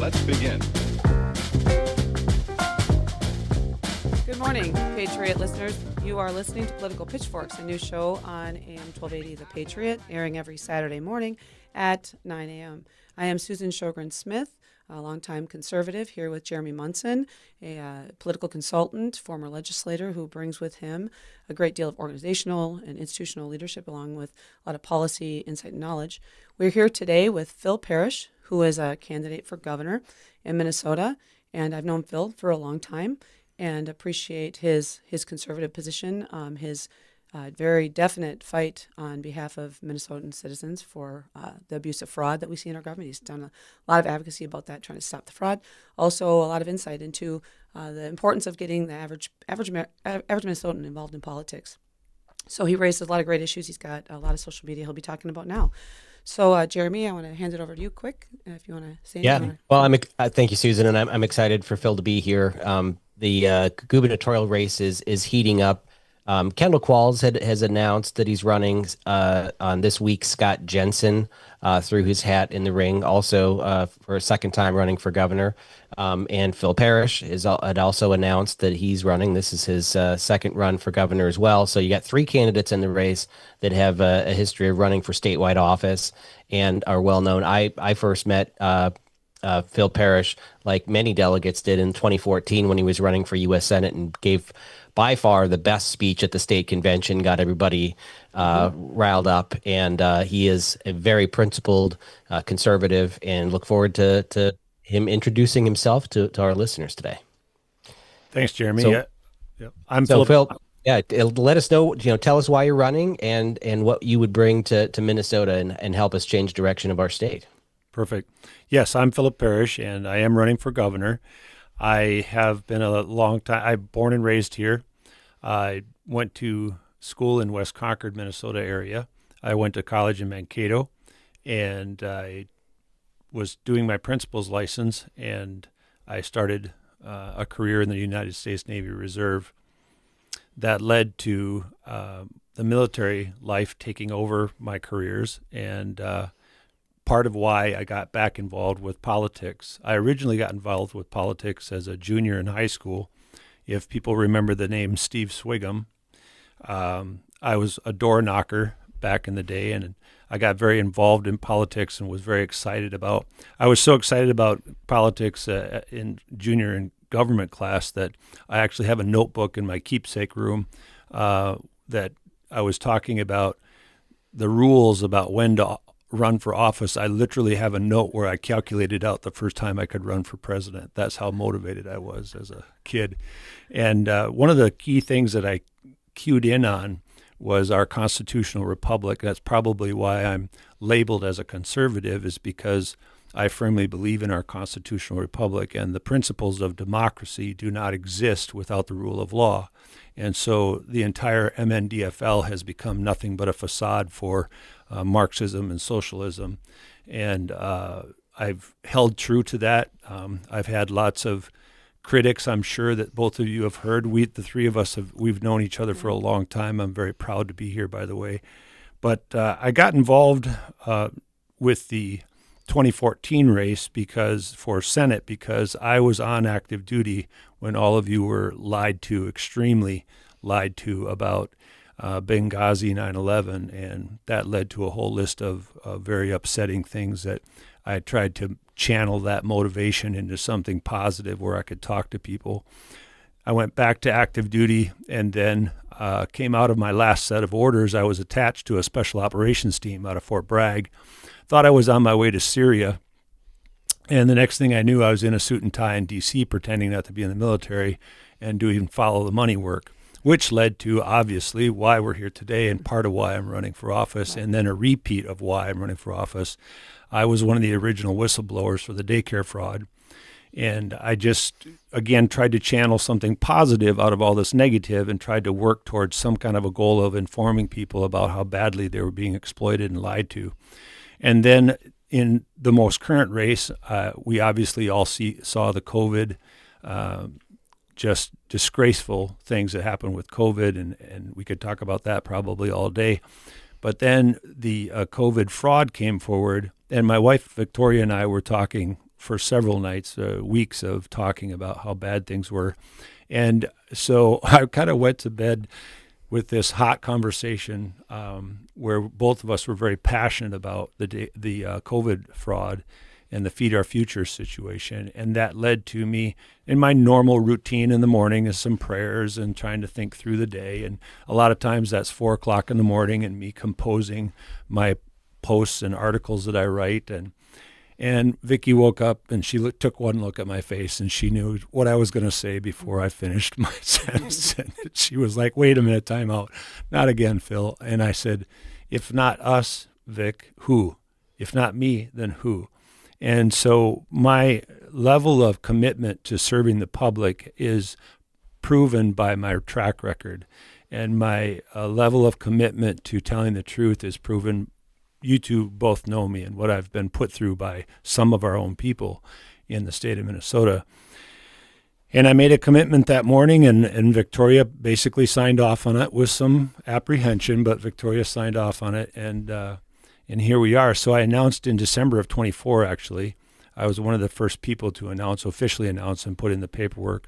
Let's begin. Good morning, Patriot listeners. You are listening to Political Pitchforks, a new show on AM 1280 The Patriot, airing every Saturday morning at 9 a.m. I am Susan Sjogren-Smith, a longtime conservative, here with Jeremy Munson, a political consultant, former legislator who brings with him a great deal of organizational and institutional leadership, along with a lot of policy insight and knowledge. We're here today with Phil Parrish, who is a candidate for governor in Minnesota, and I've known Phil for a long time and appreciate his conservative position, his very definite fight on behalf of Minnesotan citizens for the abuse of fraud that we see in our government. He's done a lot of advocacy about that, trying to stop the fraud. Also, a lot of insight into the importance of getting the average Minnesotan involved in politics. So he raises a lot of great issues. He's got a lot of social media he'll be talking about now. So, Jeremy, I want to hand it over to you quick, if you want to say anything. Yeah, well, thank you, Susan, and I'm excited for Phil to be here. The gubernatorial race is heating up. Kendall Qualls has announced that he's running on this week. Scott Jensen threw his hat in the ring also for a second time running for governor. And Phil Parrish had also announced that he's running. This is his second run for governor as well. So you got three candidates in the race that have a history of running for statewide office and are well known. I first met Phil Parrish, like many delegates did, in 2014 when he was running for U.S. Senate and gave by far the best speech at the state convention, got everybody riled up. And he is a very principled conservative, and look forward to him introducing himself to our listeners today. Thanks, Jeremy. So, I'm Phil. Phillip. Let us know, tell us why you're running and what you would bring to Minnesota and help us change direction of our state. Perfect. Yes, I'm Phillip Parrish, and I am running for governor. I have been a long time. I'm born and raised here. I went to school in West Concord, Minnesota area. I went to college in Mankato, and I was doing my principal's license, and I started a career in the United States Navy Reserve. That led to the military life taking over my careers, and part of why I got back involved with politics. I originally got involved with politics as a junior in high school. If people remember the name Steve Swigum, I was a door knocker back in the day, and I got very involved in politics and was very excited about. I was so excited about politics in junior and government class that I actually have a notebook in my keepsake room that I was talking about the rules about when to run for office. I literally have a note where I calculated out the first time I could run for president. That's how motivated I was as a kid. And one of the key things that I cued in on was our constitutional republic. That's probably why I'm labeled as a conservative, is because I firmly believe in our constitutional republic, and the principles of democracy do not exist without the rule of law. And so the entire MNDFL has become nothing but a facade for Marxism and socialism. And I've held true to that. I've had lots of critics, I'm sure, that both of you have heard. The three of us, we've known each other for a long time. I'm very proud to be here, by the way. But I got involved with the 2014 race for Senate because I was on active duty when all of you were extremely lied to about Benghazi 9/11, and that led to a whole list of very upsetting things that I tried to channel that motivation into something positive where I could talk to people. I went back to active duty and then came out of my last set of orders. I was attached to a special operations team out of Fort Bragg. Thought I was on my way to Syria, and the next thing I knew, I was in a suit and tie in D.C. pretending not to be in the military and doing follow the money work, which led to, obviously, why we're here today and part of why I'm running for office, and then a repeat of why I'm running for office. I was one of the original whistleblowers for the daycare fraud, and I just, again, tried to channel something positive out of all this negative and tried to work towards some kind of a goal of informing people about how badly they were being exploited and lied to. And then in the most current race, we obviously all saw the COVID, just disgraceful things that happened with COVID, and we could talk about that probably all day. But then the COVID fraud came forward, and my wife Victoria and I were talking for several nights, weeks of talking about how bad things were. And so I kind of went to bed with this hot conversation where both of us were very passionate about the COVID fraud and the Feed Our Future situation. And that led to me in my normal routine in the morning is some prayers and trying to think through the day. And a lot of times that's 4:00 in the morning and me composing my posts and articles that I write. And Vicki woke up and she took one look at my face and she knew what I was going to say before I finished my sentence. And she was like, wait a minute, time out. Not again, Phil. And I said, if not us, Vic, who? If not me, then who? And so my level of commitment to serving the public is proven by my track record. And my level of commitment to telling the truth is proven. You two both know me and what I've been put through by some of our own people in the state of Minnesota. And I made a commitment that morning, and Victoria basically signed off on it with some apprehension, but Victoria signed off on it, and here we are. So I announced in December of 24, actually. I was one of the first people to officially announce and put in the paperwork,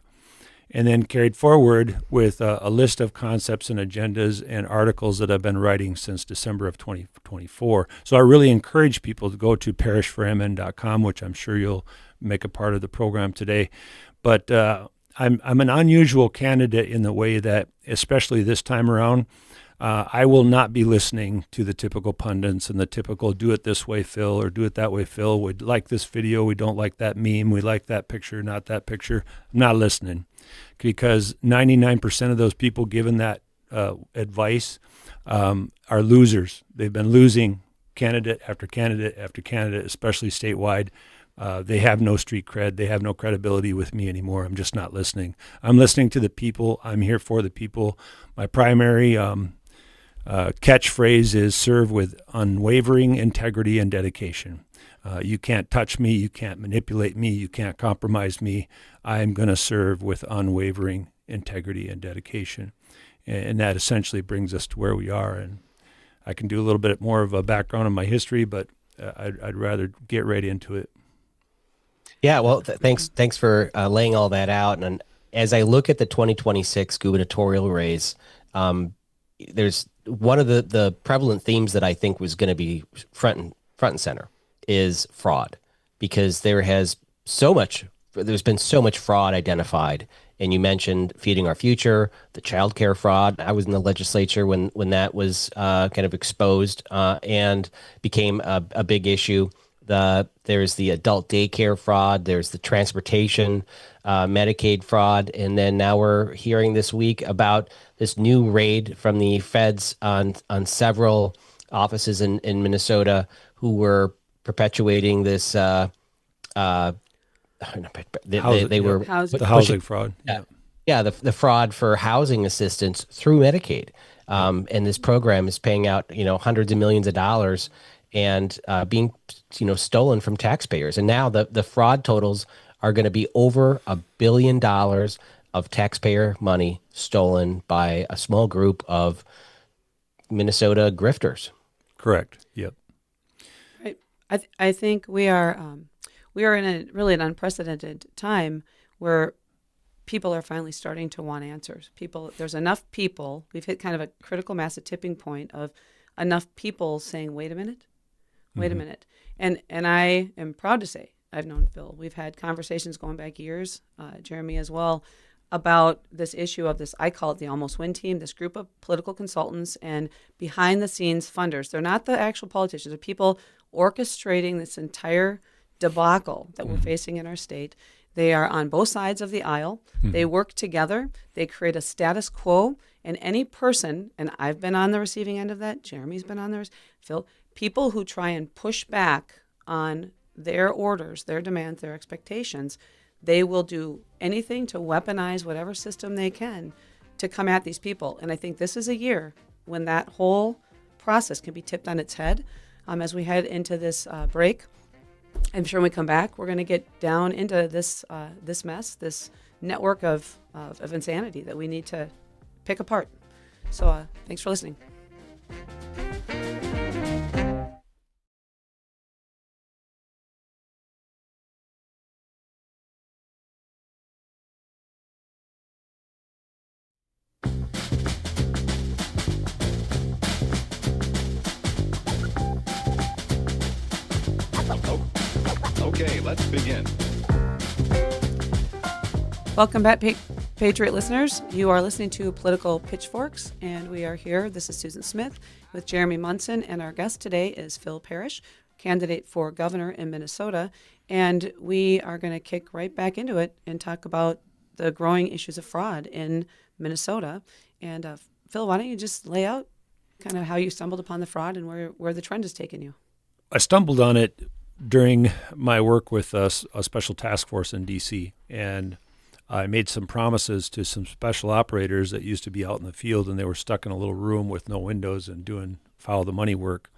and then carried forward with a list of concepts and agendas and articles that I've been writing since December of 2024. So I really encourage people to go to parrishformn.com, which I'm sure you'll make a part of the program today. But I'm an unusual candidate in the way that, especially this time around, I will not be listening to the typical pundits and the typical do it this way, Phil, or do it that way, Phil. We like this video. We don't like that meme. We like that picture, not that picture. I'm not listening because 99% of those people given that advice are losers. They've been losing candidate after candidate after candidate, especially statewide. They have no street cred. They have no credibility with me anymore. I'm just not listening. I'm listening to the people. I'm here for the people. My primary catchphrase is serve with unwavering integrity and dedication. You can't touch me. You can't manipulate me. You can't compromise me. I'm going to serve with unwavering integrity and dedication. And that essentially brings us to where we are. And I can do a little bit more of a background on my history, but I'd rather get right into it. Yeah, well, thanks for laying all that out. And as I look at the 2026 gubernatorial race, there's one of the prevalent themes that I think was going to be front and center is fraud, because there's been so much fraud identified. And you mentioned Feeding Our Future, the child care fraud. I was in the legislature when that was kind of exposed and became a big issue. There's the adult daycare fraud. There's the transportation, Medicaid fraud. And then now we're hearing this week about this new raid from the feds on several offices in Minnesota who were perpetuating this. They were the housing fraud. Yeah, the fraud for housing assistance through Medicaid. And this program is paying out, hundreds of millions of dollars and being, stolen from taxpayers. And now the fraud totals are going to be over $1 billion of taxpayer money stolen by a small group of Minnesota grifters. Correct. Yep. Right. I think we are in an unprecedented time where people are finally starting to want answers. There's enough people. We've hit kind of a critical mass, a tipping point of enough people saying, "Wait a minute, wait a minute." And I am proud to say I've known Phil. We've had conversations going back years, Jeremy as well, about this issue of this. I call it the Almost Win team. This group of political consultants and behind the scenes funders. They're not the actual politicians. They're people orchestrating this entire debacle that we're facing in our state. They are on both sides of the aisle. They work together. They create a status quo. And any person, and I've been on the receiving end of that, Jeremy's been on theirs, Phil, people who try and push back on their orders, their demands, their expectations, they will do anything to weaponize whatever system they can to come at these people. And I think this is a year when that whole process can be tipped on its head. As we head into this break, I'm sure when we come back, we're going to get down into this mess, this network of insanity that we need to pick apart. So thanks for listening. Okay, let's begin. Welcome back, Patriot listeners. You are listening to Political Pitchforks, and we are here. This is Susan Smith with Jeremy Munson, and our guest today is Phil Parrish, candidate for governor in Minnesota. And we are going to kick right back into it and talk about the growing issues of fraud in Minnesota. And Phil, why don't you just lay out kind of how you stumbled upon the fraud and where the trend has taken you? I stumbled on it during my work with a special task force in D.C., and I made some promises to some special operators that used to be out in the field, and they were stuck in a little room with no windows and doing follow the money work.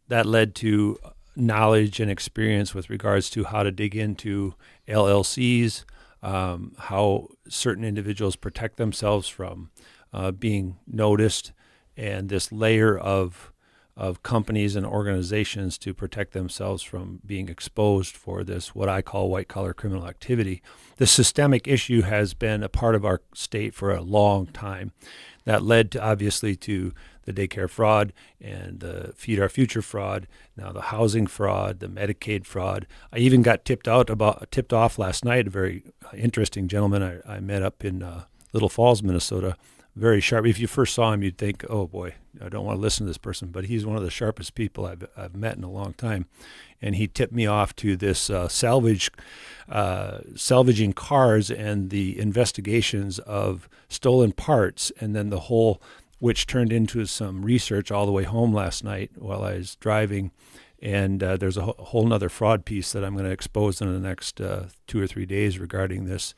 That led to knowledge and experience with regards to how to dig into LLCs, how certain individuals protect themselves from being noticed, and this layer of companies and organizations to protect themselves from being exposed for this, what I call white-collar criminal activity. The systemic issue has been a part of our state for a long time. That led to, obviously, to the daycare fraud and the Feed Our Future fraud, now the housing fraud, the Medicaid fraud. I even got tipped off last night, a very interesting gentleman I met up in Little Falls, Minnesota. Very sharp. If you first saw him, you'd think, oh boy, I don't want to listen to this person, but he's one of the sharpest people I've met in a long time. And he tipped me off to this salvaging cars and the investigations of stolen parts, and then the whole, which turned into some research all the way home last night while I was driving. And there's a whole nother fraud piece that I'm going to expose in the next 2 or 3 days regarding this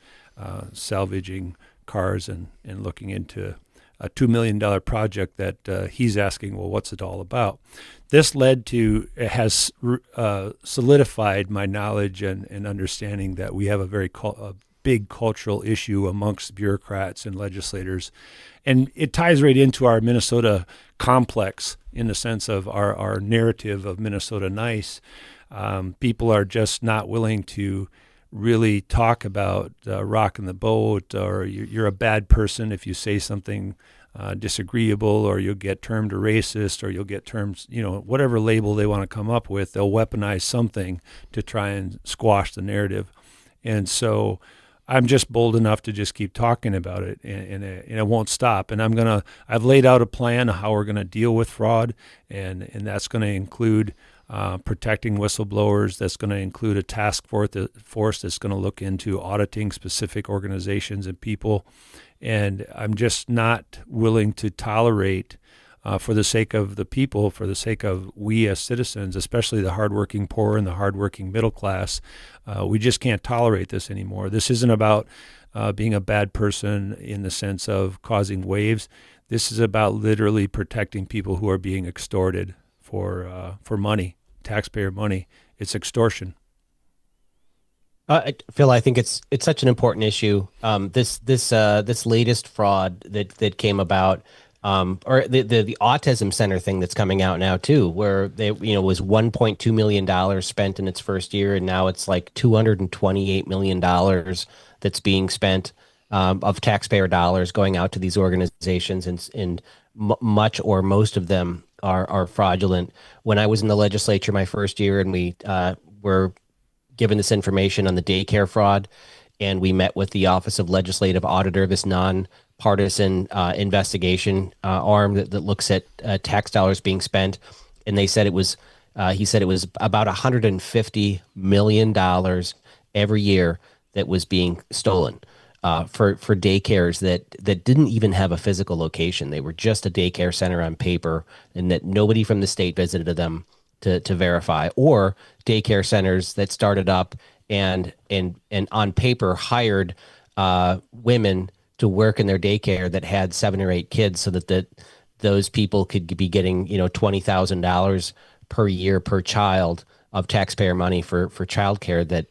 salvaging cars and looking into a $2 million project that he's asking, well, what's it all about? This it has solidified my knowledge and understanding that we have a big cultural issue amongst bureaucrats and legislators. And it ties right into our Minnesota complex in the sense of our narrative of Minnesota nice. People are just not willing to really talk about rocking the boat, or you're a bad person if you say something disagreeable, or you'll get termed a racist, or you'll get terms, whatever label they want to come up with, they'll weaponize something to try and squash the narrative. And so I'm just bold enough to just keep talking about it, and it won't stop. And I've laid out a plan of how we're going to deal with fraud, and that's going to include protecting whistleblowers. That's going to include a task force that's going to look into auditing specific organizations and people. And I'm just not willing to tolerate, for the sake of the people, for the sake of we as citizens, especially the hardworking poor and the hardworking middle class, we just can't tolerate this anymore. This isn't about being a bad person in the sense of causing waves. This is about literally protecting people who are being extorted for money, taxpayer money. It's extortion. Phil, I think it's such an important issue. This latest fraud that came about, or the Autism Center thing that's coming out now too, where they was $1.2 million spent in its first year, and now it's like $228 million that's being spent of taxpayer dollars going out to these organizations, and much or most of them are fraudulent. When I was in the legislature my first year, and we were given this information on the daycare fraud, and we met with the Office of Legislative Auditor, this nonpartisan investigation arm that looks at tax dollars being spent, and they said he said it was about $150 million every year that was being stolen for daycares that didn't even have a physical location. They were just a daycare center on paper, and that nobody from the state visited them to verify, or daycare centers that started up and on paper hired women to work in their daycare that had 7 or 8 kids, so that those people could be getting $20,000 per year per child of taxpayer money for childcare that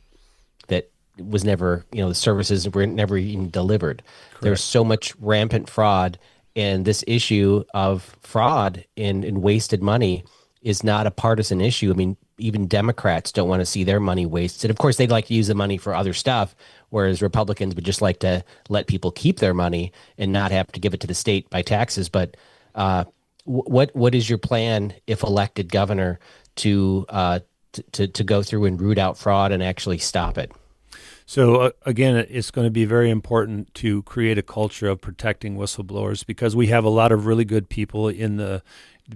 was never, the services were never even delivered. Correct. There's so much rampant fraud, and this issue of fraud and wasted money is not a partisan issue. I mean, even Democrats don't want to see their money wasted. Of course, they'd like to use the money for other stuff, whereas Republicans would just like to let people keep their money and not have to give it to the state by taxes. But what is your plan if elected governor to to go through and root out fraud and actually stop it? So again, it's going to be very important to create a culture of protecting whistleblowers, because we have a lot of really good people in the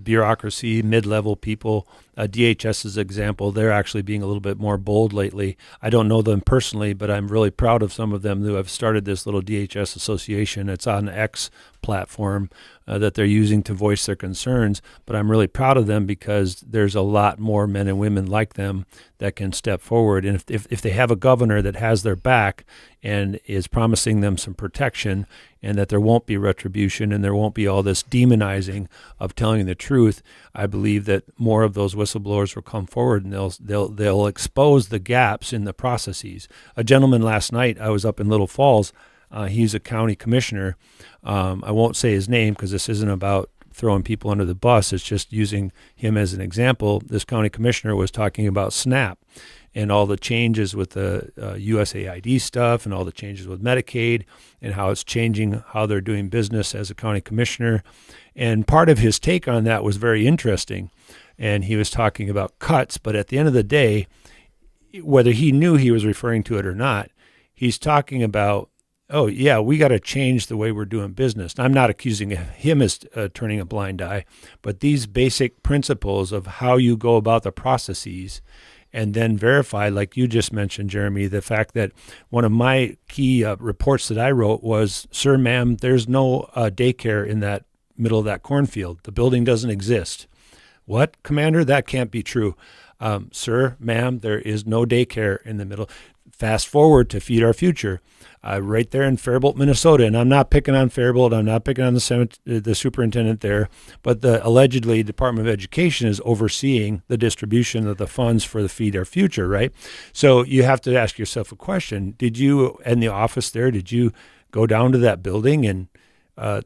bureaucracy, mid-level people. DHS's example, they're actually being a little bit more bold lately. I don't know them personally, but I'm really proud of some of them who have started this little DHS association. It's on X platform that they're using to voice their concerns. But I'm really proud of them because there's a lot more men and women like them that can step forward. And if they have a governor that has their back and is promising them some protection, and that there won't be retribution and there won't be all this demonizing of telling the truth, I believe that more of those whistleblowers will come forward, and they'll expose the gaps in the processes. A gentleman last night, I was up in Little Falls. He's a county commissioner. I won't say his name because this isn't about throwing people under the bus. It's just using him as an example. This county commissioner was talking about SNAP and all the changes with the USAID stuff and all the changes with Medicaid and how it's changing how they're doing business as a county commissioner. And part of his take on that was very interesting. And he was talking about cuts, but at the end of the day, whether he knew he was referring to it or not, he's talking about, oh, yeah, we got to change the way we're doing business. And I'm not accusing him as turning a blind eye, but these basic principles of how you go about the processes and then verify, like you just mentioned, Jeremy, the fact that one of my key reports that I wrote was, sir, ma'am, there's no daycare in that middle of that cornfield. The building doesn't exist. What, Commander? That can't be true. Sir, ma'am, there is no daycare in the middle. Fast forward to Feed Our Future, right there in Faribault, Minnesota. And I'm not picking on Faribault. I'm not picking on the superintendent there. But the allegedly Department of Education is overseeing the distribution of the funds for the Feed Our Future, right? So you have to ask yourself a question. Did you, in the office there, did you go down to that building? And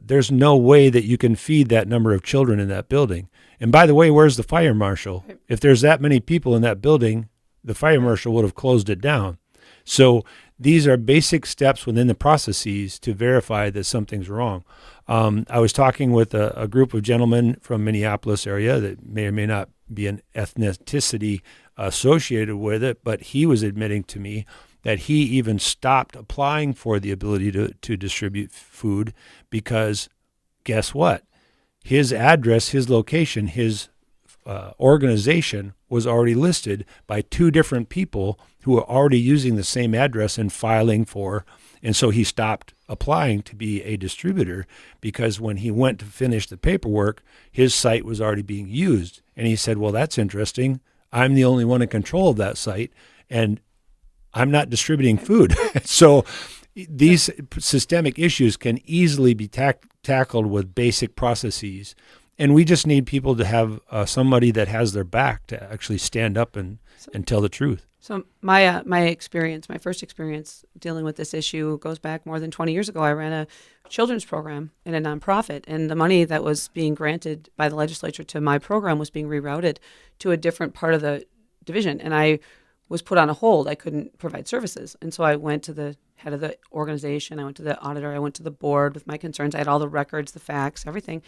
there's no way that you can feed that number of children in that building. And by the way, where's the fire marshal? If there's that many people in that building, the fire marshal would have closed it down. So these are basic steps within the processes to verify that something's wrong. I was talking with a group of gentlemen from Minneapolis area that may or may not be an ethnicity associated with it, but he was admitting to me that he even stopped applying for the ability to distribute food because guess what? His address, his location, his organization was already listed by two different people who were already using the same address and filing for, and so he stopped applying to be a distributor because when he went to finish the paperwork, his site was already being used. And he said, well, that's interesting. I'm the only one in control of that site, and I'm not distributing food. So these systemic issues can easily be tackled with basic processes. And we just need people to have somebody that has their back to actually stand up and tell the truth. So my first experience dealing with this issue goes back more than 20 years ago. I ran a children's program in a nonprofit, and the money that was being granted by the legislature to my program was being rerouted to a different part of the division. And I was put on a hold. I couldn't provide services. And so I went to the head of the organization. I went to the auditor. I went to the board with my concerns. I had all the records, the facts, everything.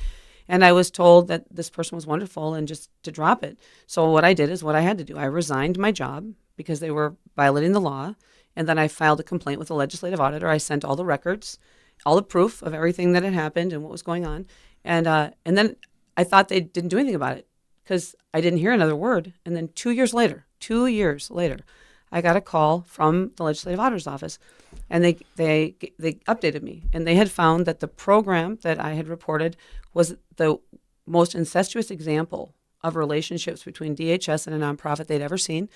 And I was told that this person was wonderful and just to drop it. So what I did is what I had to do. I resigned my job because they were violating the law. And then I filed a complaint with the legislative auditor. I sent all the records, all the proof of everything that had happened and what was going on. And then I thought they didn't do anything about it because I didn't hear another word. And then 2 years later, I got a call from the legislative auditor's office, and they updated me. And they had found that the program that I had reported was the most incestuous example of relationships between DHS and a nonprofit they'd ever seen.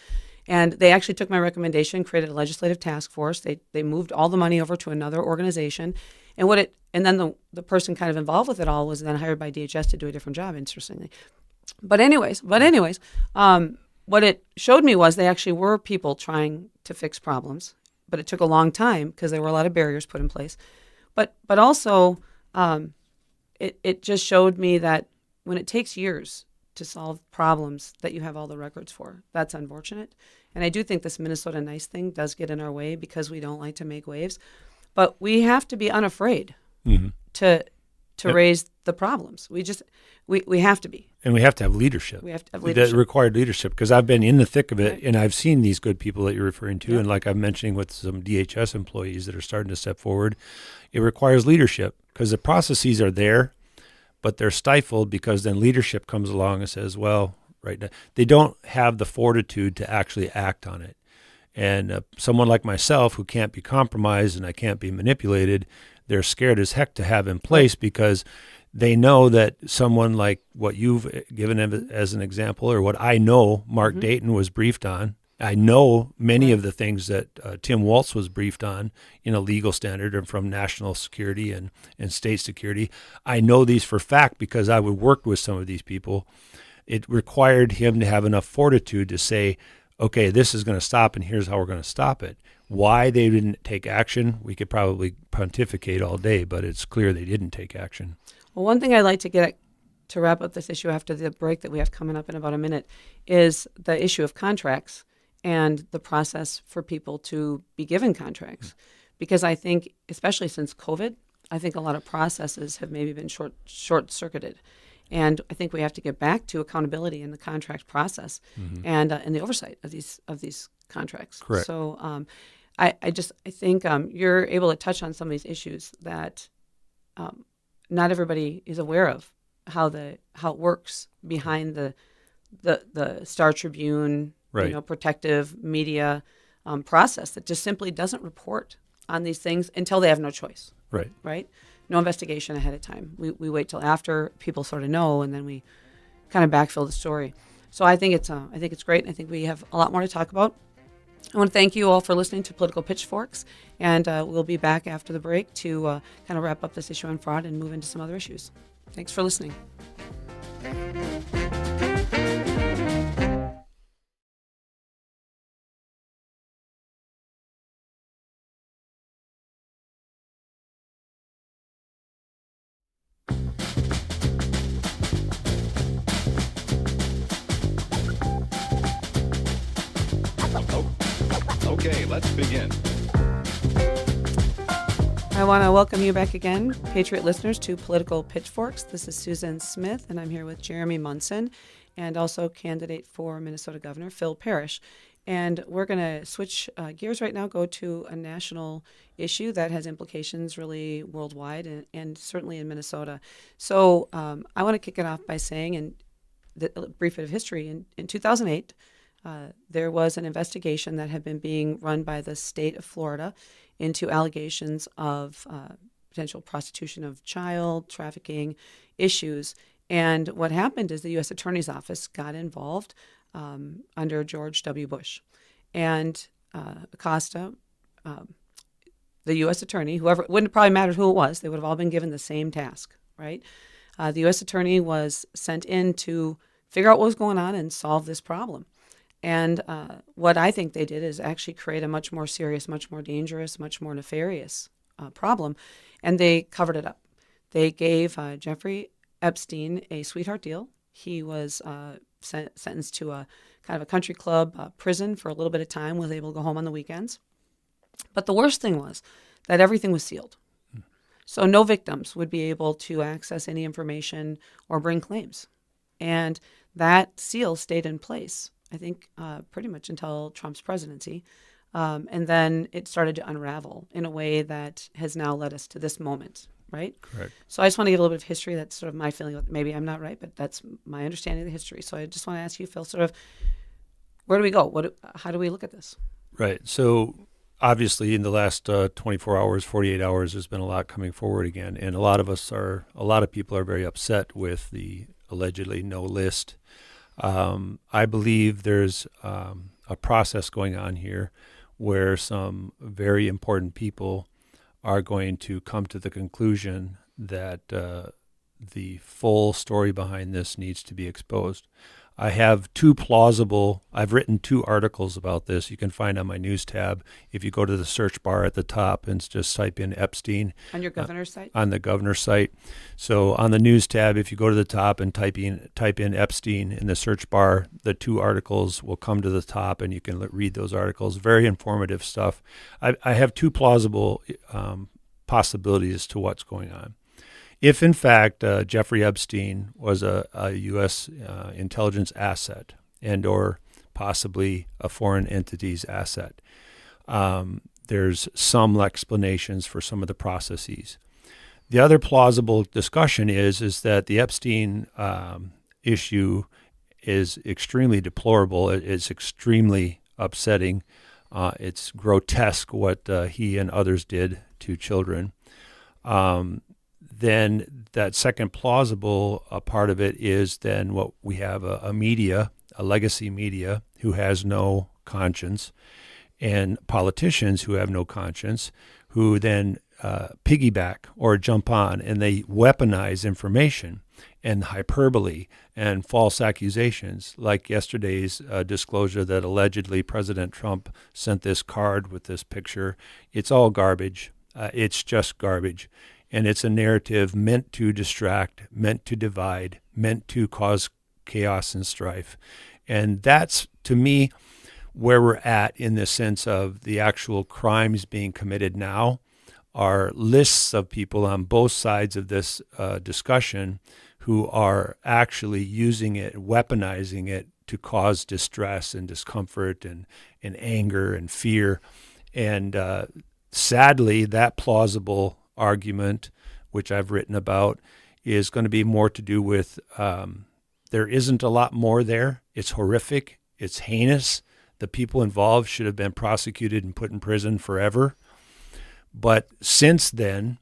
And they actually took my recommendation, created a legislative task force. They moved all the money over to another organization. And then the person kind of involved with it all was then hired by DHS to do a different job, interestingly. But anyways, what it showed me was they actually were people trying to fix problems, but it took a long time because there were a lot of barriers put in place. But also, it just showed me that when it takes years to solve problems that you have all the records for, that's unfortunate. And I do think this Minnesota Nice thing does get in our way because we don't like to make waves. But we have to be unafraid to to raise the problems. We have to be. And we have to have leadership. We have to have leadership. That required leadership, because I've been in the thick of it, Right. and I've seen these good people that you're referring to. Yep. And like I'm mentioning with some DHS employees that are starting to step forward, it requires leadership, because the processes are there, but they're stifled because then leadership comes along and says, well, right now, they don't have the fortitude to actually act on it. And someone like myself who can't be compromised and I can't be manipulated, they're scared as heck to have in place, because they know that someone like what you've given as an example, or what I know Mark Dayton was briefed on. I know many of the things that Tim Waltz was briefed on in a legal standard and from national security and state security. I know these for fact because I would work with some of these people. It required him to have enough fortitude to say, okay, this is going to stop, and here's how we're going to stop it. Why they didn't take action, we could probably pontificate all day, but it's clear they didn't take action. Well, one thing I'd like to get at, to wrap up this issue after the break that we have coming up in about a minute, is the issue of contracts and the process for people to be given contracts. Because I think, especially since COVID, I think a lot of processes have maybe been short-circuited. And I think we have to get back to accountability in the contract process and the oversight of these contracts. Correct. So I think you're able to touch on some of these issues that not everybody is aware of, how it works behind the Star Tribune, Right. protective media process that just simply doesn't report on these things until they have no choice. Right. Right? No investigation ahead of time. We wait till after people sort of know, and then we kind of backfill the story. So I think it's great. I think we have a lot more to talk about. I want to thank you all for listening to Political Pitchforks, and we'll be back after the break to kind of wrap up this issue on fraud and move into some other issues. Thanks for listening. Okay, let's begin. I want to welcome you back again, Patriot listeners, to Political Pitchforks. This is Susan Smith, and I'm here with Jeremy Munson and also candidate for Minnesota Governor Phil Parrish. And we're going to switch gears right now, go to a national issue that has implications really worldwide and certainly in Minnesota. So I want to kick it off by saying, in a brief bit of history, in 2008, there was an investigation that had been being run by the state of Florida into allegations of potential prostitution of child trafficking issues. And what happened is the U.S. Attorney's Office got involved under George W. Bush. And Acosta, the U.S. Attorney, whoever, it wouldn't probably matter who it was, they would have all been given the same task, right? The U.S. Attorney was sent in to figure out what was going on and solve this problem. And what I think they did is actually create a much more serious, much more dangerous, much more nefarious problem, and they covered it up. They gave Jeffrey Epstein a sweetheart deal. He was sentenced to a kind of a country club prison for a little bit of time, was able to go home on the weekends. But the worst thing was that everything was sealed. So no victims would be able to access any information or bring claims. And that seal stayed in place, I think, pretty much until Trump's presidency. And then it started to unravel in a way that has now led us to this moment, right? Correct. So I just want to give a little bit of history. That's sort of my feeling. Maybe I'm not right, but that's my understanding of the history. So I just want to ask you, Phil, sort of, where do we go? How do we look at this? Right. So obviously in the last 24 hours, 48 hours, there's been a lot coming forward again. And a lot of people are very upset with the allegedly no list. I believe there's a process going on here where some very important people are going to come to the conclusion that the full story behind this needs to be exposed. I have I've written 2 articles about this. You can find on my news tab. If you go to the search bar at the top and just type in Epstein. On your governor's site? On the governor's site. So on the news tab, if you go to the top and type in Epstein in the search bar, the 2 articles will come to the top and you can read those articles. Very informative stuff. I have 2 plausible possibilities as to what's going on. If in fact Jeffrey Epstein was a U.S. Intelligence asset and or possibly a foreign entity's asset, there's some explanations for some of the processes. The other plausible discussion is that the Epstein issue is extremely deplorable. It's extremely upsetting. It's grotesque what he and others did to children. Then that second plausible part of it is then what we have a media, a legacy media, who has no conscience, and politicians who have no conscience, who then piggyback or jump on, and they weaponize information and hyperbole and false accusations, like yesterday's disclosure that allegedly President Trump sent this card with this picture. It's all garbage. It's just garbage. And it's a narrative meant to distract, meant to divide, meant to cause chaos and strife. And that's, to me, where we're at in the sense of the actual crimes being committed now are lists of people on both sides of this discussion who are actually using it, weaponizing it to cause distress and discomfort and anger and fear. And sadly, that plausible argument, which I've written about, is going to be more to do with there isn't a lot more there. It's horrific. It's heinous. The people involved should have been prosecuted and put in prison forever. But since then,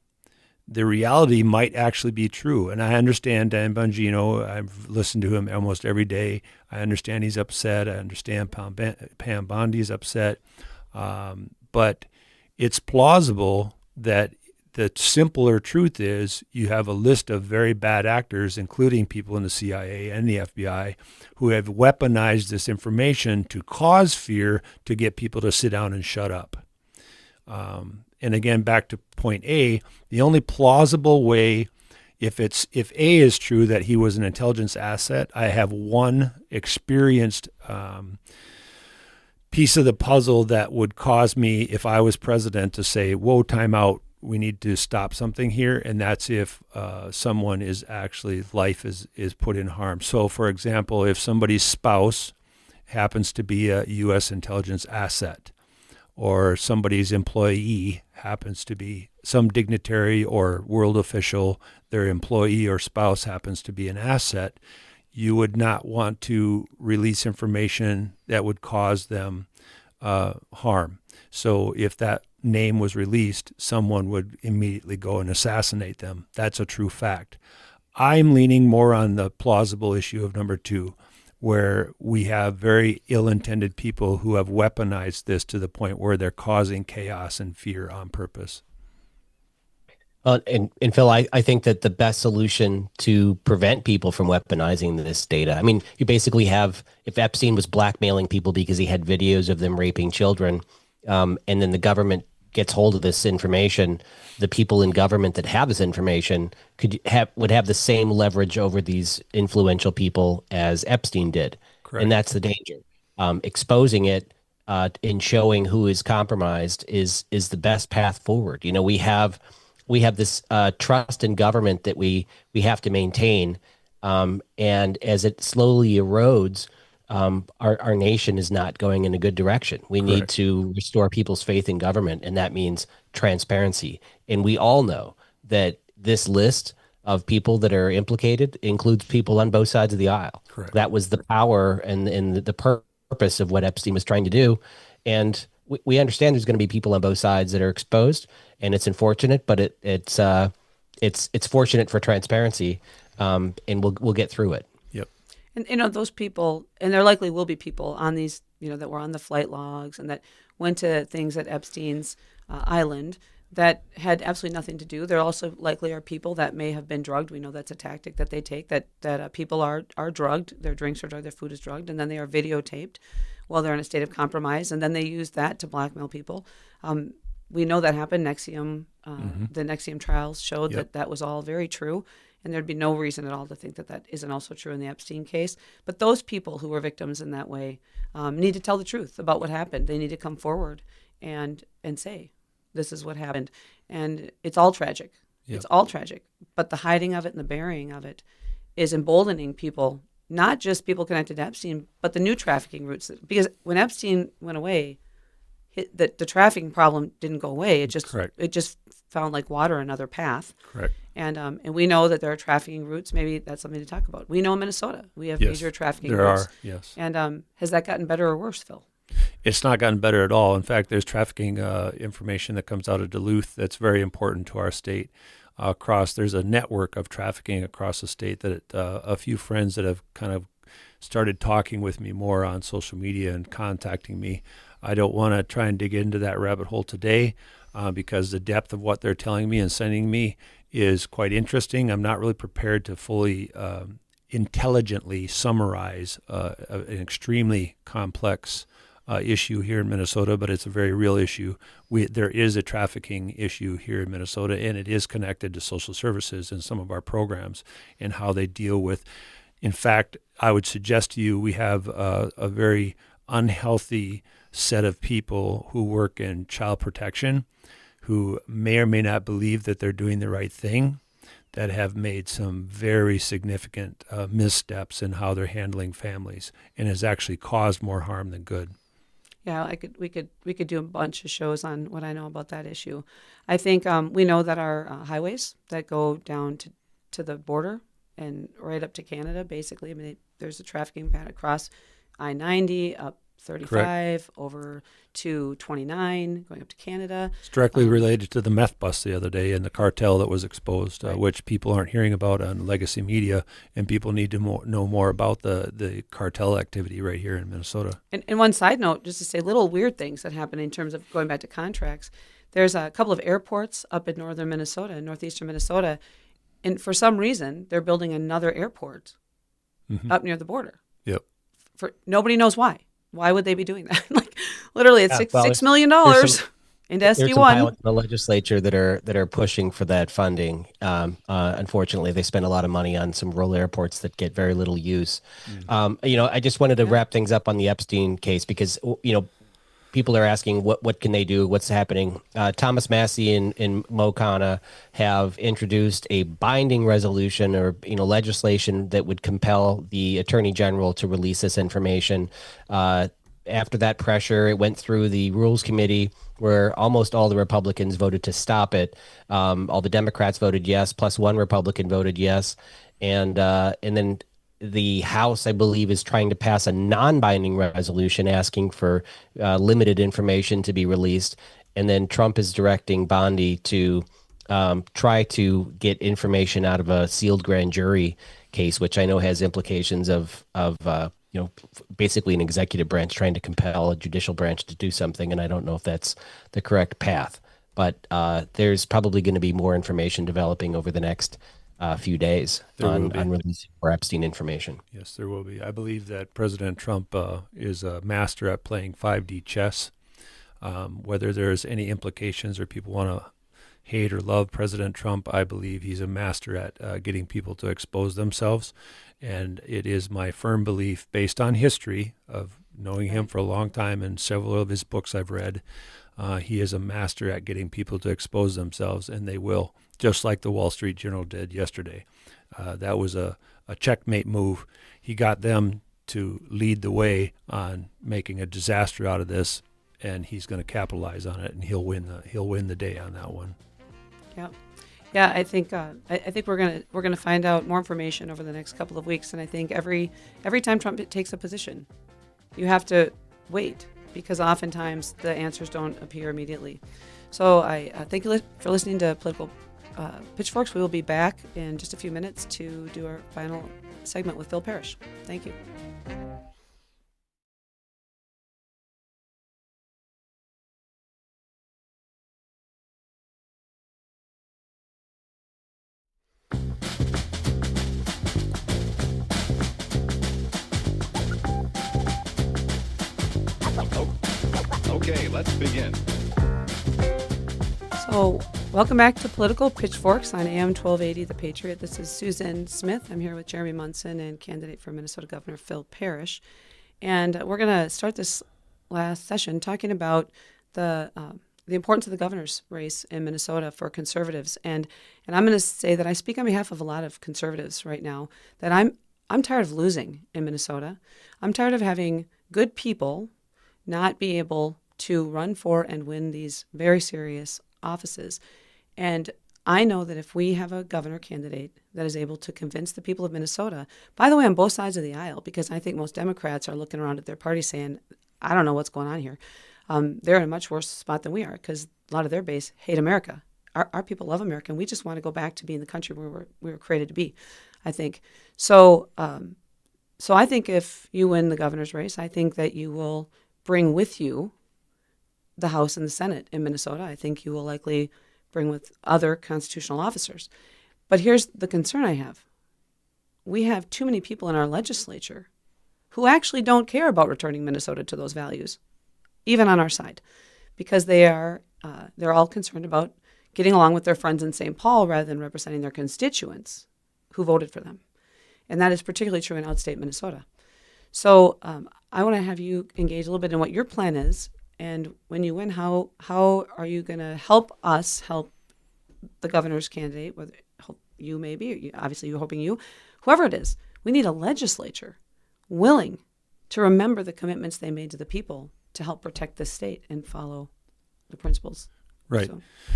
the reality might actually be true. And I understand Dan Bongino. I've listened to him almost every day. I understand he's upset. I understand Pam Bondi's upset. But it's plausible that the simpler truth is you have a list of very bad actors, including people in the CIA and the FBI, who have weaponized this information to cause fear to get people to sit down and shut up. And again, back to point A, the only plausible way, if A is true that he was an intelligence asset, I have one experienced piece of the puzzle that would cause me, if I was president, to say, whoa, time out. We need to stop something here, and that's if someone is actually, life is put in harm. So, for example, if somebody's spouse happens to be a U.S. intelligence asset, or somebody's employee happens to be some dignitary or world official, their employee or spouse happens to be an asset, you would not want to release information that would cause them harm. So if that name was released, someone would immediately go and assassinate them. That's a true fact. I'm leaning more on the plausible issue of number two, where we have very ill-intended people who have weaponized this to the point where they're causing chaos and fear on purpose. And Phil, I think that the best solution to prevent people from weaponizing this data, I mean, you basically have, if Epstein was blackmailing people because he had videos of them raping children, and then the government gets hold of this information, the people in government that have this information would have the same leverage over these influential people as Epstein did. Correct. And that's the danger. Exposing it and showing who is compromised is the best path forward. You know, we have this trust in government that we have to maintain, and as it slowly erodes, our nation is not going in a good direction. We Correct. need to restore people's faith in government, and that means transparency. And we all know that this list of people that are implicated includes people on both sides of the aisle. Correct. That was the power and the purpose of what Epstein was trying to do. And we understand there's going to be people on both sides that are exposed, and it's unfortunate, but it's fortunate for transparency, and we'll get through it. Yep. And, you know, those people, and there likely will be people on these, you know, that were on the flight logs and that went to things at Epstein's island that had absolutely nothing to do. There also likely are people that may have been drugged. We know that's a tactic that they take, that people are drugged, their drinks are drugged, their food is drugged, and then they are videotaped while they're in a state of compromise, and then they use that to blackmail people. We know that happened. NXIVM, the NXIVM trials showed that was all very true, and there'd be no reason at all to think that isn't also true in the Epstein case. But those people who were victims in that way need to tell the truth about what happened. They need to come forward and say, this is what happened. And it's all tragic. Yep. It's all tragic. But the hiding of it and the burying of it is emboldening people, not just people connected to Epstein, but the new trafficking routes. Because when Epstein went away, the trafficking problem didn't go away. Correct. It just found like water another path. Correct. And we know that there are trafficking routes. Maybe that's something to talk about. We know in Minnesota we have Yes, major trafficking there routes. are, yes. And has that gotten better or worse, Phil? It's not gotten better at all. In fact, there's trafficking information that comes out of Duluth that's very important to our state. There's a network of trafficking across the state that a few friends that have kind of started talking with me more on social media and contacting me. I don't want to try and dig into that rabbit hole today because the depth of what they're telling me and sending me is quite interesting. I'm not really prepared to fully intelligently summarize an extremely complex issue here in Minnesota, but it's a very real issue. There is a trafficking issue here in Minnesota, and it is connected to social services and some of our programs and how they deal with. In fact, I would suggest to you we have a very unhealthy set of people who work in child protection who may or may not believe that they're doing the right thing, that have made some very significant missteps in how they're handling families and has actually caused more harm than good. Yeah, we could do a bunch of shows on what I know about that issue. I think we know that our highways that go down to the border and right up to Canada, basically, I mean, there's a trafficking pattern across I-90, up 35, Correct. over to 29, going up to Canada. It's directly related to the meth bust the other day and the cartel that was exposed, Right. which people aren't hearing about on legacy media, and people need to know more about the cartel activity right here in Minnesota. And one side note, just to say little weird things that happen in terms of going back to contracts. There's a couple of airports up in northern Minnesota, northeastern Minnesota, and for some reason they're building another airport up near the border. Yep. For nobody knows why. Why would they be doing that? Like literally, it's Yeah, well, $6 million there's into There's some SB1. pilots in the legislature that are pushing for that funding. Unfortunately, they spend a lot of money on some rural airports that get very little use. I just wanted to wrap things up on the Epstein case because people are asking what can they do, what's happening. Thomas Massey and Mo Khanna have introduced a binding resolution or legislation that would compel the Attorney General to release this information. After that pressure, it went through the Rules Committee, where almost all the Republicans voted to stop it. All the Democrats voted yes, plus one Republican voted yes, and then the House, I believe, is trying to pass a non-binding resolution asking for limited information to be released, and then Trump is directing Bondi to try to get information out of a sealed grand jury case, which I know has implications of basically an executive branch trying to compel a judicial branch to do something, and I don't know if that's the correct path. But there's probably going to be more information developing over the next few days on releasing more Epstein information. Yes, there will be. I believe that President Trump is a master at playing 5D chess. Whether there's any implications or people want to hate or love President Trump, I believe he's a master at getting people to expose themselves. And it is my firm belief, based on history of knowing him for a long time and several of his books I've read, he is a master at getting people to expose themselves, and they will, just like the Wall Street Journal did yesterday. That was a checkmate move. He got them to lead the way on making a disaster out of this, and he's going to capitalize on it, and he'll win the day on that one. Yeah, I think we're gonna find out more information over the next couple of weeks, and I think every time Trump takes a position, you have to wait because oftentimes the answers don't appear immediately. So I thank you for listening to Political Pitchforks. We will be back in just a few minutes to do our final segment with Phil Parrish. Thank you. Okay, let's begin. So, welcome back to Political Pitchforks on AM 1280, The Patriot. This is Susan Smith. I'm here with Jeremy Munson and candidate for Minnesota Governor Phil Parrish. And we're going to start this last session talking about the the importance of the governor's race in Minnesota for conservatives. And I'm going to say that I speak on behalf of a lot of conservatives right now, that I'm tired of losing in Minnesota. I'm tired of having good people not be able to run for and win these very serious offices. And I know that if we have a governor candidate that is able to convince the people of Minnesota, by the way, on both sides of the aisle, because I think most Democrats are looking around at their party saying, I don't know what's going on here. They're in a much worse spot than we are because a lot of their base hate America. Our people love America, and we just want to go back to being the country where we were created to be, I think. So I think if you win the governor's race, I think that you will bring with you the House and the Senate in Minnesota. I think you will likely bring with other constitutional officers. But here's the concern I have. We have too many people in our legislature who actually don't care about returning Minnesota to those values, even on our side, because they're all concerned about getting along with their friends in St. Paul rather than representing their constituents who voted for them. And that is particularly true in outstate Minnesota. So I want to have you engage a little bit in what your plan is. And when you win, how are you going to help us help the governor's candidate, whether you maybe, obviously you're hoping you, whoever it is. We need a legislature willing to remember the commitments they made to the people to help protect this state and follow the principles. Right.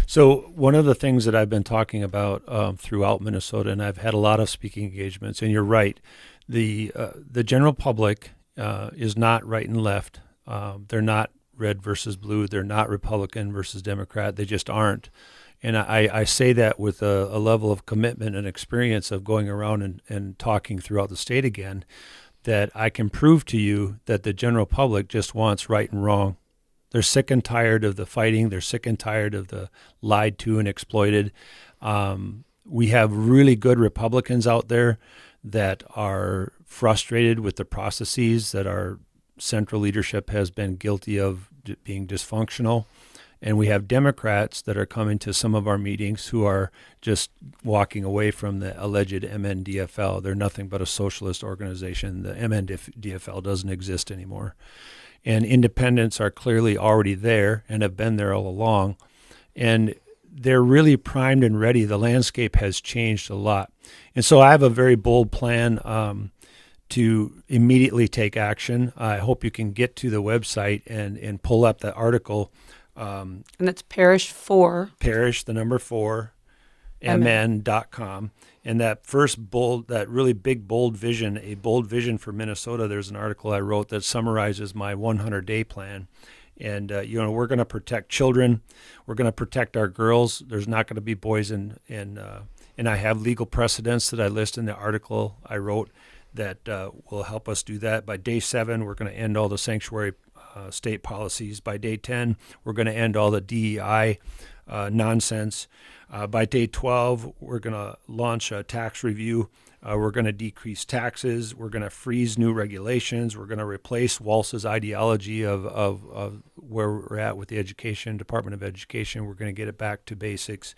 So one of the things that I've been talking about throughout Minnesota, and I've had a lot of speaking engagements, and you're right, the general public is not right and left. They're not red versus blue. They're not Republican versus Democrat. They just aren't. And I say that with a level of commitment and experience of going around and talking throughout the state again, that I can prove to you that the general public just wants right and wrong. They're sick and tired of the fighting. They're sick and tired of the lied to and exploited. We have really good Republicans out there that are frustrated with the processes that our central leadership has been guilty of being dysfunctional. And we have Democrats that are coming to some of our meetings who are just walking away from the alleged MNDFL. They're nothing but a socialist organization. The MNDFL doesn't exist anymore. And independents are clearly already there and have been there all along. And they're really primed and ready. The landscape has changed a lot. And so I have a very bold plan to immediately take action. I hope you can get to the website and pull up the article. And it's Parrish 4. Parrish, the number 4, mn.com. And that first bold, that really big, bold vision, a bold vision for Minnesota, there's an article I wrote that summarizes my 100-day plan. And, we're going to protect children. We're going to protect our girls. There's not going to be boys and I have legal precedents that I list in the article I wrote that will help us do that. By day 7, we're going to end all the sanctuary state policies. By day 10, we're going to end all the DEI nonsense. By day 12, we're going to launch a tax review. We're going to decrease taxes. We're going to freeze new regulations. We're going to replace Walsh's ideology of where we're at with the Department of Education. We're going to get it back to basics.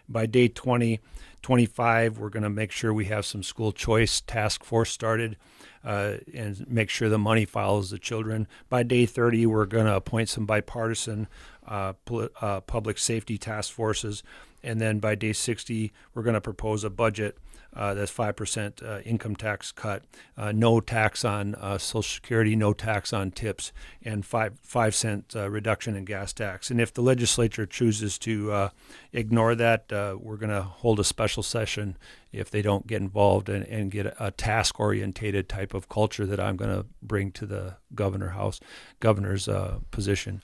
By day 25, we're going to make sure we have some school choice task force started and make sure the money follows the children. By day 30, we're going to appoint some bipartisan public safety task forces. And then by day 60, we're going to propose a budget that's 5% income tax cut, no tax on Social Security, no tax on tips, and 5 cent reduction in gas tax. And if the legislature chooses to ignore that, we're going to hold a special session if they don't get involved and get a task-orientated type of culture that I'm going to bring to the governor's position.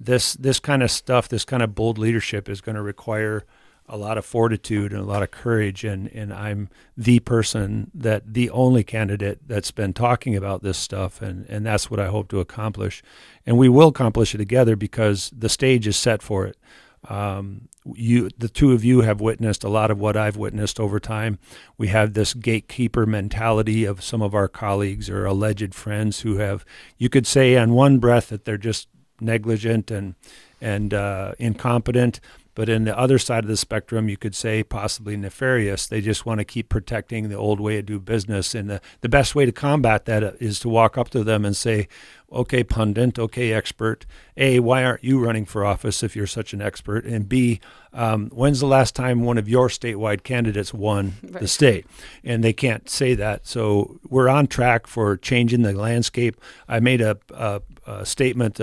This kind of stuff, this kind of bold leadership is going to require a lot of fortitude and a lot of courage, and I'm the only candidate that's been talking about this stuff, and that's what I hope to accomplish. And we will accomplish it together because the stage is set for it. The two of you have witnessed a lot of what I've witnessed over time. We have this gatekeeper mentality of some of our colleagues or alleged friends who have, you could say on one breath that they're just negligent and incompetent, But in the other side of the spectrum, you could say possibly nefarious. They just want to keep protecting the old way of do business. And the best way to combat that is to walk up to them and say, okay, pundit, okay, expert, A, why aren't you running for office if you're such an expert? And B, when's the last time one of your statewide candidates won the state? And they can't say that. So we're on track for changing the landscape. I made a statement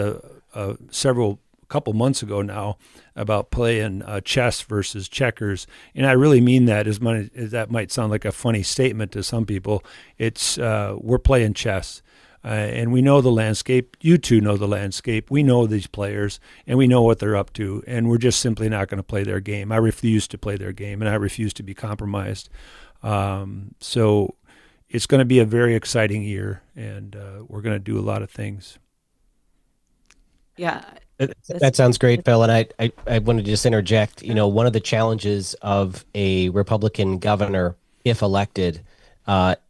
couple months ago now about playing chess versus checkers, and I really mean that. As much as that might sound like a funny statement to some people, it's we're playing chess, and we know the landscape. You two know the landscape. We know these players, and we know what they're up to, and we're just simply not going to play their game. I refuse to play their game, and I refuse to be compromised. So it's going to be a very exciting year, and we're going to do a lot of things. Yeah. That sounds great, Phil. And I want to just interject. One of the challenges of a Republican governor, if elected,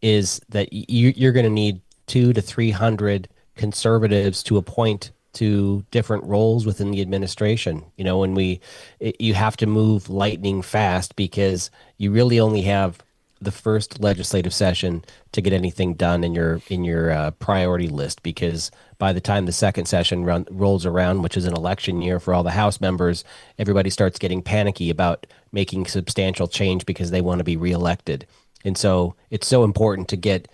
is that you're going to need 200 to 300 conservatives to appoint to different roles within the administration. You have to move lightning fast because you really only have the first legislative session to get anything done in your priority list, because by the time the second session rolls around, which is an election year for all the House members, everybody starts getting panicky about making substantial change because they want to be reelected. And so it's so important to get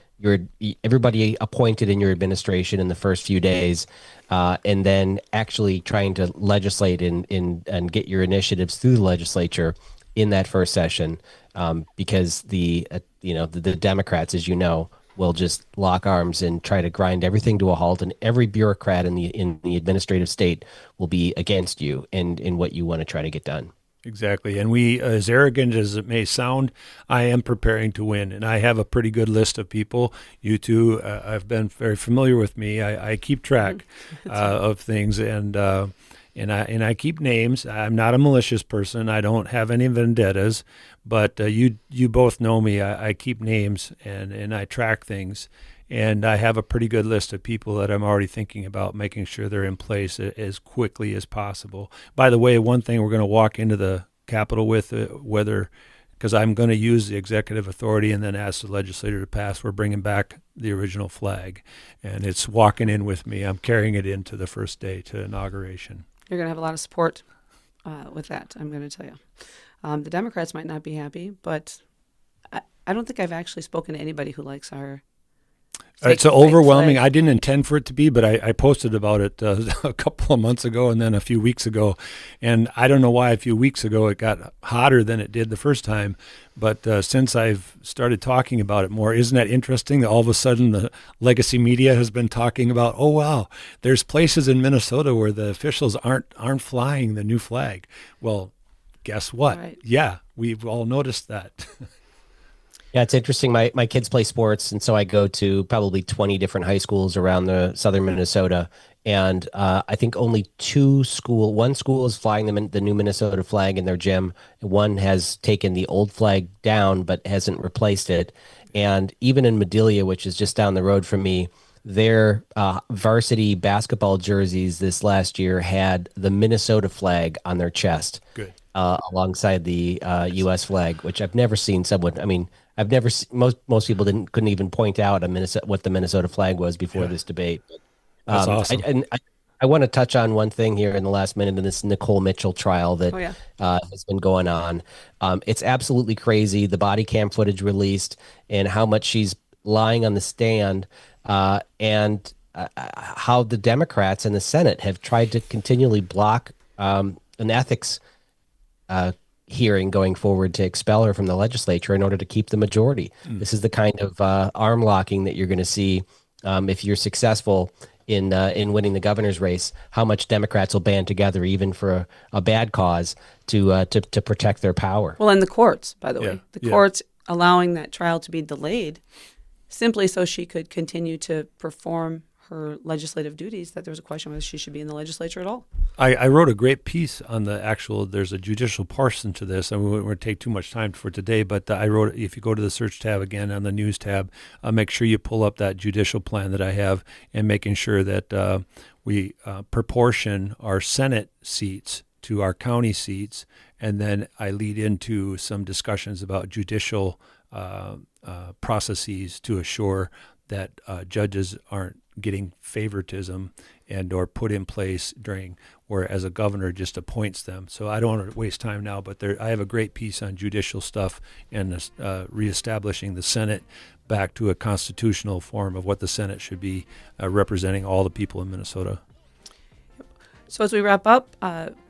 everybody appointed in your administration in the first few days, and then actually trying to legislate and get your initiatives through the legislature in that first session, because the Democrats, as you know, will just lock arms and try to grind everything to a halt, and every bureaucrat in the administrative state will be against you and in what you want to try to get done. Exactly. And we, as arrogant as it may sound, I am preparing to win. And I have a pretty good list of people. You two have been very familiar with me. I keep track of things, and I keep names. I'm not a malicious person. I don't have any vendettas. But you both know me. I keep names, and I track things. And I have a pretty good list of people that I'm already thinking about making sure they're in place as quickly as possible. By the way, one thing we're going to walk into the Capitol with, because I'm going to use the executive authority and then ask the legislature to pass, we're bringing back the original flag. And it's walking in with me. I'm carrying it into the first day to inauguration. You're going to have a lot of support with that, I'm going to tell you. The Democrats might not be happy, but I don't think I've actually spoken to anybody who likes our it's overwhelming. I didn't intend for it to be, but I posted about it a couple of months ago and then a few weeks ago. And I don't know why a few weeks ago it got hotter than it did the first time. But since I've started talking about it more, isn't that interesting that all of a sudden the legacy media has been talking about, oh, wow, there's places in Minnesota where the officials aren't flying the new flag. Well, guess what? Right. Yeah, we've all noticed that. Yeah, it's interesting. My kids play sports, and so I go to probably 20 different high schools around the southern Minnesota. And I think only one school is flying the new Minnesota flag in their gym. One has taken the old flag down but hasn't replaced it. And even in Medelia, which is just down the road from me, their varsity basketball jerseys this last year had the Minnesota flag on their chest. Good. Alongside the U.S. flag, which I've never seen someone. I mean, I've never most people couldn't even point out what the Minnesota flag was before this debate. That's awesome. I want to touch on one thing here in the last minute in this Nicole Mitchell trial that has been going on. It's absolutely crazy. The body cam footage released and how much she's lying on the stand, and how the Democrats in the Senate have tried to continually block an ethics hearing going forward to expel her from the legislature in order to keep the majority. This is the kind of arm locking that you're going to see if you're successful in winning the governor's race. How much Democrats will band together, even for a bad cause, to protect their power. Well, and the courts, by the way, courts allowing that trial to be delayed simply so she could continue to perform her legislative duties, that there was a question whether she should be in the legislature at all. I wrote a great piece on there's a judicial portion to this, and we won't take too much time for today, but I wrote, if you go to the search tab again on the news tab, make sure you pull up that judicial plan that I have, and making sure that we proportion our Senate seats to our county seats, and then I lead into some discussions about judicial processes to assure that judges aren't getting favoritism and or put in place during, whereas a governor just appoints them. So I don't want to waste time now, but I have a great piece on judicial stuff and reestablishing the Senate back to a constitutional form of what the Senate should be, representing all the people in Minnesota. So as we wrap up,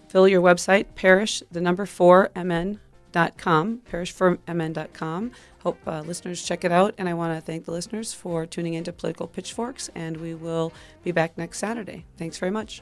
Phil, your website, Parrish4mn.com, Parrish4mn.com. Hope listeners check it out, and I want to thank the listeners for tuning into Political Pitchforks, and we will be back next Saturday. Thanks very much.